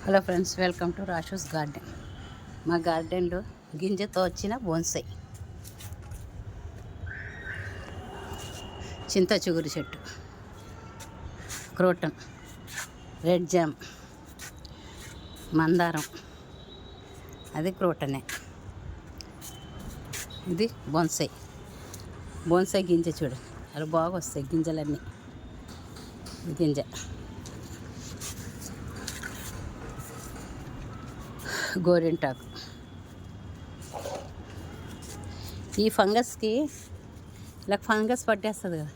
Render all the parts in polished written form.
Hello friends, welcome to Rashu's garden. మా గార్డెన్లో గింజతో వచ్చిన బోన్సాయి, చింత చిగురు చెట్టు, క్రోటన్, రెడ్ జామ్, మందారం, అది క్రోటనే. ఇది బోన్సాయి గింజ చూడు, అలా బాగా వస్తాయి గింజలన్నీ. గింజ గోరింటాకు. ఈ ఫంగస్కి ఇలా ఫంగస్ పట్టేస్తుంది కదా,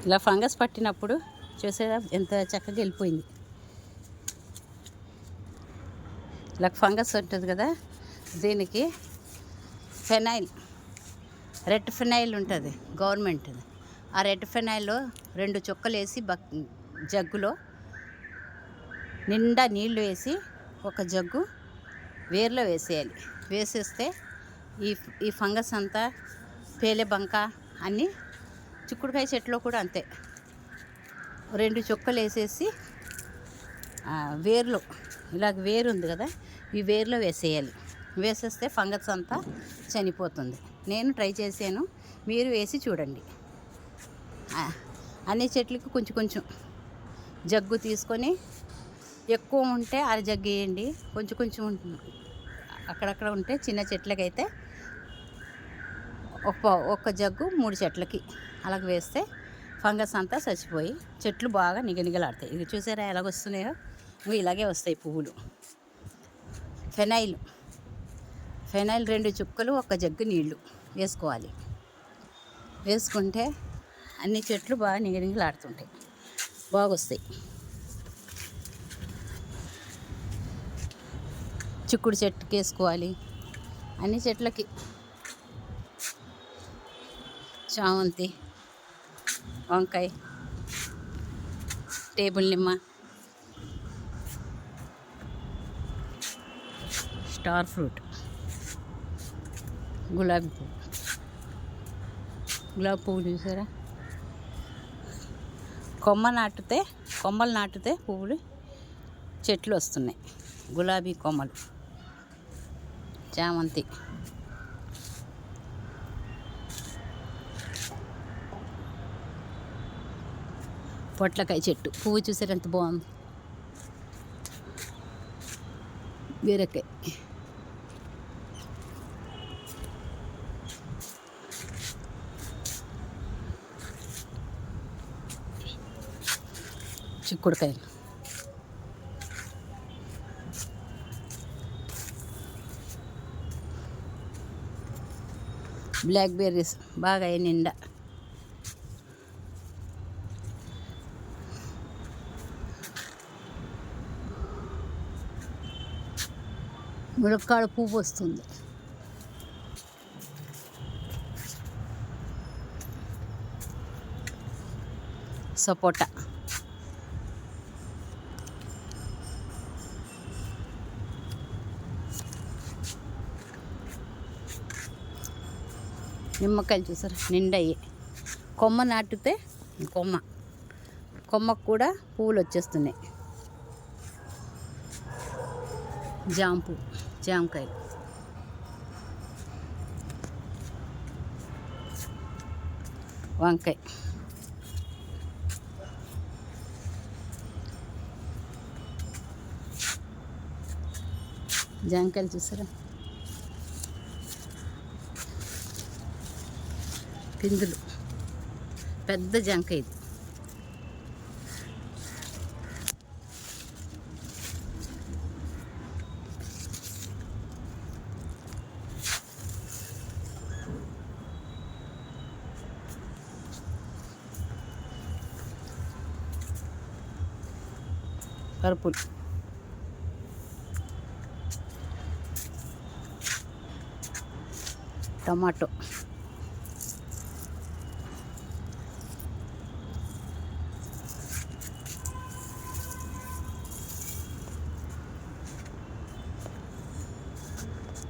ఇలా ఫంగస్ పట్టినప్పుడు చూసేదా ఎంత చక్కగా వెళ్ళిపోయింది. ఇలా ఫంగస్ ఉంటుంది కదా, దీనికి ఫెనైల్, రెడ్ ఫెనైల్ ఉంటుంది గవర్నమెంట్. ఆ రెడ్ ఫెనైల్లో 2 చుక్కలు వేసి జగ్గులో నిండా నీళ్లు వేసి ఒక జగ్గు వేర్లో వేసేయాలి. వేసేస్తే ఈ ఫంగస్ అంతా, పేలే బంక అన్నీ, చిక్కుడుకాయ చెట్లో కూడా అంతే, 2 చుక్కలు వేసేసి వేర్లో, ఇలాగ వేరు ఉంది కదా, ఈ వేర్లో వేసేయాలి. వేసేస్తే ఫంగస్ అంతా చనిపోతుంది. నేను ట్రై చేశాను, మీరు వేసి చూడండి. అన్ని చెట్లకి కొంచెం కొంచెం జగ్గు తీసుకొని, ఎక్కువ ఉంటే అర జగ్గు వేయండి, కొంచెం కొంచెం అక్కడక్కడ ఉంటే చిన్న చెట్లకైతే ఒక్క జగ్గు 3 చెట్లకి అలాగ వేస్తే ఫంగస్ అంతా చచ్చిపోయి చెట్లు బాగా నిగనిగలాడతాయి. ఇది చూసారా ఎలాగొస్తున్నాయో, ఇలాగే వస్తాయి పువ్వులు. ఫెనైల్ 2 చుక్కలు, 1 జగ్గు నీళ్లు వేసుకోవాలి. వేసుకుంటే అన్ని చెట్లు బాగా నిగనిగలాడుతుంటాయి, బాగొస్తాయి. చిక్కుడు చెట్టుకి వేసుకోవాలి, అన్ని చెట్లకి. చామంతి, వంకాయ, టేబుల్ నిమ్మ, స్టార్ ఫ్రూట్, గులాబీ పువ్వు చూసారా, కొమ్మలు నాటితే పువ్వులు చెట్లు వస్తున్నాయి. గులాబీ కొమ్మలు, చామంతి, పొట్లకాయ చెట్టు పువ్వు చూసారు ఎంత బాగుంది. బీరకాయ, చిక్కుడుకాయలు, బ్లాక్ బెర్రీస్ బాగా నిండా, ములక్కాడ పువ్వు వస్తుంది. సపోటా, నిమ్మకాయలు చూసారు నిండయి. కొమ్మ నాటితే కొమ్మకు కూడా పువ్వులు వచ్చేస్తున్నాయి. జామకాయలు, వంకాయ, జామకాయలు చూసారా, పిందులు, పెద్ద జాంకాయ ఇది. Purple, tomato,